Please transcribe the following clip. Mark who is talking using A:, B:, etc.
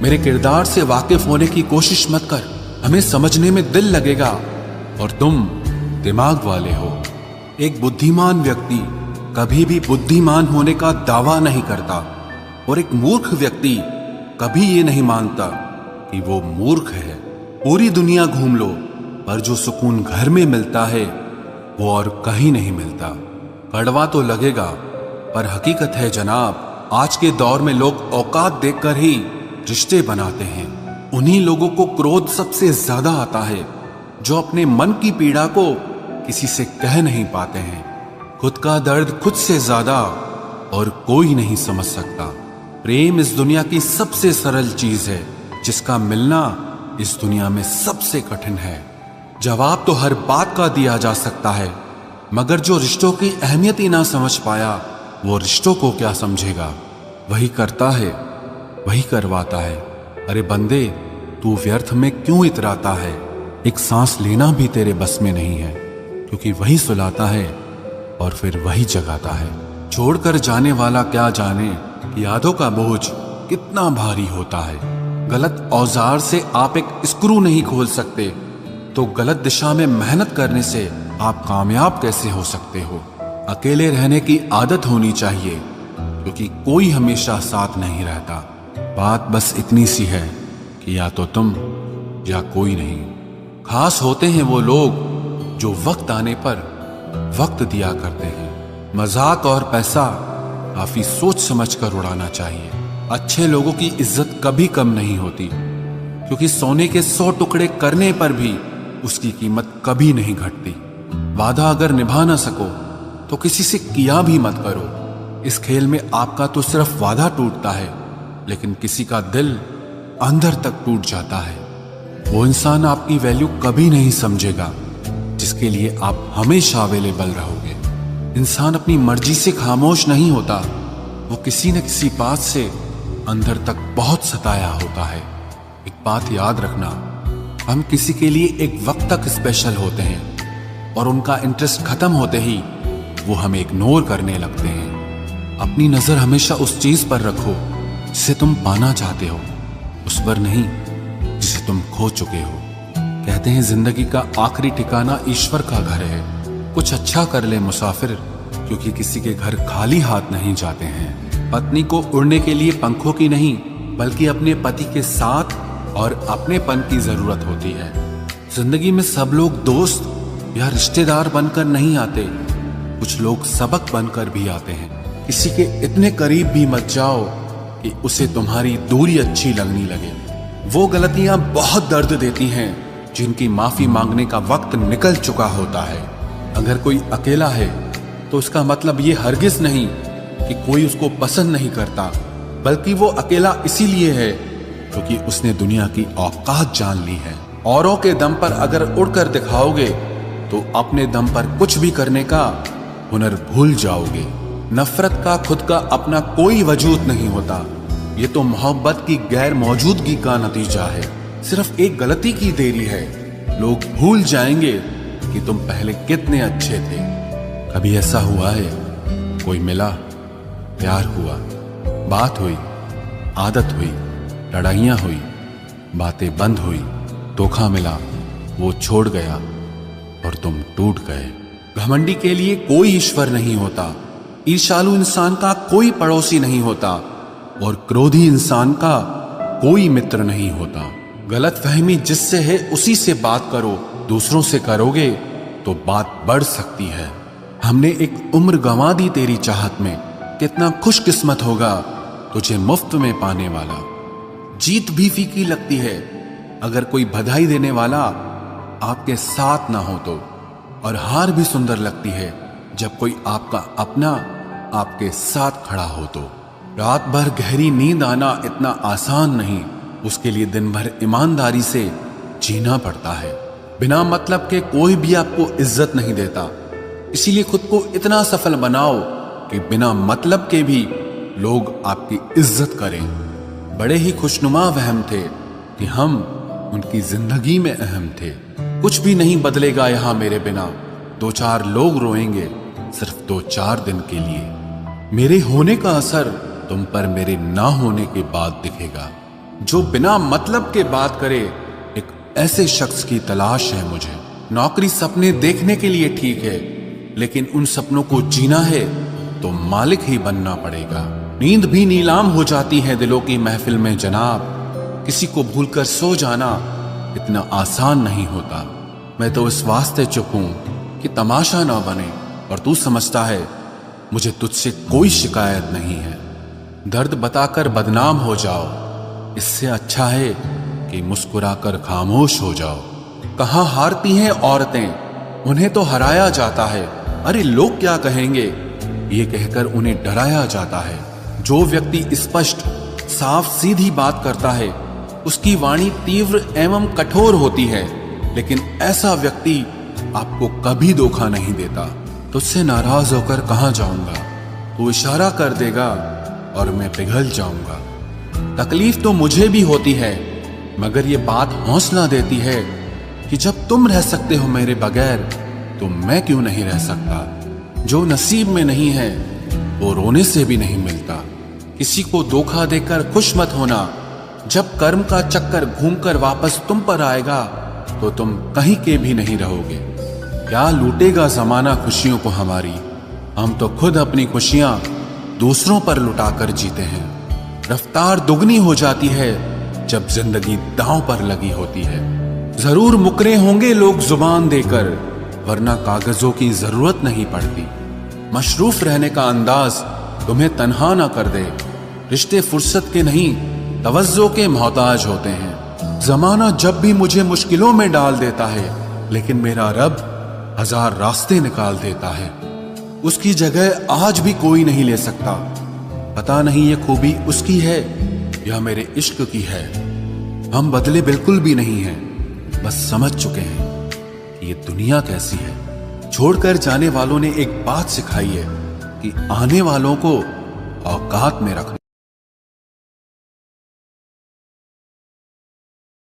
A: मेरे किरदार से वाकिफ होने की कोशिश मत कर, हमें समझने में दिल लगेगा और तुम दिमाग वाले हो। एक बुद्धिमान व्यक्ति कभी भी बुद्धिमान होने का दावा नहीं करता और एक मूर्ख व्यक्ति कभी ये नहीं मानता कि वो मूर्ख है। पूरी दुनिया घूम लो, पर जो सुकून घर में मिलता है वो और कहीं नहीं मिलता। कड़वा तो लगेगा, पर हकीकत है जनाब, आज के दौर में लोग औकात देखकर ही रिश्ते बनाते हैं। उन्हीं लोगों को क्रोध सबसे ज्यादा आता है जो अपने मन की पीड़ा को किसी से कह नहीं पाते हैं। खुद का दर्द खुद से ज्यादा और कोई नहीं समझ सकता। प्रेम इस दुनिया की सबसे सरल चीज है, जिसका मिलना इस दुनिया में सबसे कठिन है। जवाब तो हर बात का दिया जा सकता है, मगर जो रिश्तों की अहमियत ही ना समझ पाया, वो रिश्तों को क्या समझेगा। वही करता है, वही करवाता है। अरे बंदे, तू व्यर्थ में क्यों इतराता है? एक सांस लेना भी तेरे बस में नहीं है, क्योंकि वही सुलाता है और फिर वही जगाता है। छोड़कर जाने वाला क्या जाने कि यादों का बोझ कितना भारी होता है। गलत औजार से आप एक स्क्रू नहीं खोल सकते, तो गलत दिशा में मेहनत करने से आप कामयाब कैसे हो सकते हो? अकेले रहने की आदत होनी चाहिए, क्योंकि कोई हमेशा साथ नहीं रहता। बात बस इतनी सी है कि या तो तुम या कोई नहीं। खास होते हैं वो लोग जो वक्त आने पर वक्त दिया करते हैं। मजाक और पैसा काफी सोच समझ कर उड़ाना चाहिए। अच्छे लोगों की इज्जत कभी कम नहीं होती, क्योंकि सोने के 100 टुकड़े करने पर भी उसकी कीमत कभी नहीं घटती। वादा अगर निभा ना सको तो किसी से किया भी मत करो। इस खेल में आपका तो सिर्फ वादा टूटता है, लेकिन किसी का दिल अंदर तक टूट जाता है। वो इंसान आपकी वैल्यू कभी नहीं समझेगा जिसके लिए आप हमेशा अवेलेबल रहोगे। इंसान अपनी मर्जी से खामोश नहीं होता, वो किसी न किसी बात से अंदर तक बहुत सताया होता है। एक बात याद रखना, हम किसी के लिए एक वक्त तक स्पेशल होते हैं और उनका इंटरेस्ट खत्म होते ही वो हमें इग्नोर करने लगते हैं। अपनी नजर हमेशा उस चीज पर रखो जिसे तुम पाना चाहते हो, उस पर नहीं जिसे तुम खो चुके हो। कहते हैं जिंदगी का आखिरी ठिकाना ईश्वर का घर है। कुछ अच्छा कर ले मुसाफिर, क्योंकि किसी के घर खाली हाथ नहीं जाते हैं। पत्नी को उड़ने के लिए पंखों की नहीं, बल्कि अपने पति के साथ और अपनेपन की जरूरत होती है। जिंदगी में सब लोग दोस्त या रिश्तेदार बनकर नहीं आते, कुछ लोग सबक बनकर भी आते हैं। किसी के इतने करीब भी मत जाओ कि उसे तुम्हारी दूरी अच्छी लगने लगे। वो गलतियां बहुत दर्द देती हैं जिनकी माफी मांगने का वक्त निकल चुका होता है। अगर कोई अकेला है तो उसका मतलब ये हरगिज नहीं कि कोई उसको पसंद नहीं करता, बल्कि वो अकेला इसीलिए है क्योंकि उसने दुनिया की औकात जान ली है। औरों के दम पर अगर उड़कर दिखाओगे तो अपने दम पर कुछ भी करने का हुनर भूल जाओगे। नफरत का खुद का अपना कोई वजूद नहीं होता, ये तो मोहब्बत की गैर मौजूदगी का नतीजा है। सिर्फ एक गलती की देरी है, लोग भूल जाएंगे कि तुम पहले कितने अच्छे थे। कभी ऐसा हुआ है, कोई मिला, प्यार हुआ, बात हुई, आदत हुई, लड़ाइयां हुई, बातें बंद हुई, धोखा मिला, वो छोड़ गया और तुम टूट गए। घमंडी के लिए कोई ईश्वर नहीं होता, ईर्ष्यालु इंसान का कोई पड़ोसी नहीं होता और क्रोधी इंसान का कोई मित्र नहीं होता। गलत फहमी जिससे है उसी से बात करो, दूसरों से करोगे तो बात बढ़ सकती है। हमने एक उम्र गंवा दी तेरी चाहत में, कितना खुशकिस्मत होगा तुझे मुफ्त में पाने वाला। जीत भी फीकी लगती है अगर कोई बधाई देने वाला आपके साथ ना हो तो, और हार भी सुंदर लगती है जब कोई आपका अपना आपके साथ खड़ा हो तो। रात भर गहरी नींद आना इतना आसान नहीं, उसके लिए दिन भर ईमानदारी से जीना पड़ता है। बिना मतलब के कोई भी आपको इज्जत नहीं देता, इसीलिए खुद को इतना सफल बनाओ कि बिना मतलब के भी लोग आपकी इज्जत करें। बड़े ही खुशनुमा वहम थे कि हम उनकी जिंदगी में अहम थे। कुछ भी नहीं बदलेगा यहां मेरे बिना, 2-4 लोग रोएंगे सिर्फ 2-4 दिन के लिए। मेरे होने का असर तुम पर मेरे ना होने के बाद दिखेगा। जो बिना मतलब के बात करे, एक ऐसे शख्स की तलाश है मुझे। नौकरी सपने देखने के लिए ठीक है, लेकिन उन सपनों को जीना है तो मालिक ही बनना पड़ेगा। नींद भी नीलाम हो जाती है दिलों की महफिल में जनाब। किसी को भूलकर सो जाना इतना आसान नहीं होता। मैं तो इस वास्ते चुप हूं कि तमाशा ना बने, और तू समझता है मुझे तुझसे कोई शिकायत नहीं है। दर्द बताकर बदनाम हो जाओ, इससे अच्छा है कि मुस्कुराकर खामोश हो जाओ। कहां हारती हैं औरतें, उन्हें तो हराया जाता है। अरे लोग क्या कहेंगे, ये कहकर उन्हें डराया जाता है। जो व्यक्ति स्पष्ट साफ सीधी बात करता है, उसकी वाणी तीव्र एवं कठोर होती है, लेकिन ऐसा व्यक्ति आपको कभी धोखा नहीं देता। तुझसे नाराज होकर कहां जाऊंगा, तू इशारा कर देगा और मैं पिघल जाऊंगा। तकलीफ तो मुझे भी होती है, मगर ये बात हौसला देती है कि जब तुम रह सकते हो मेरे बगैर, तो मैं क्यों नहीं रह सकता। जो नसीब में नहीं है वो रोने से भी नहीं मिलता। किसी को धोखा देकर खुश मत होना। जब कर्म का चक्कर घूमकर वापस तुम पर आएगा तो तुम कहीं के भी नहीं रहोगे। क्या लूटेगा जमाना खुशियों को हमारी, हम तो खुद अपनी खुशियां दूसरों पर लुटाकर जीते हैं। रफ्तार दुगनी हो जाती है जब जिंदगी दांव पर लगी होती है। जरूर मुकरे होंगे लोग जुबान देकर, वरना कागजों की जरूरत नहीं पड़ती। मशरूफ रहने का अंदाज तुम्हें तन्हा ना कर दे। रिश्ते फुर्सत के नहीं, तवज्जो के मोहताज होते हैं। जमाना जब भी मुझे मुश्किलों में डाल देता है, लेकिन मेरा रब 1000 रास्ते निकाल देता है। उसकी जगह आज भी कोई नहीं ले सकता। पता नहीं ये खूबी उसकी है या मेरे इश्क की है। हम बदले बिल्कुल भी नहीं हैं, बस समझ चुके हैं कि ये दुनिया कैसी है। छोड़कर जाने वालों ने एक बात सिखाई है कि आने वालों को औकात में रखना।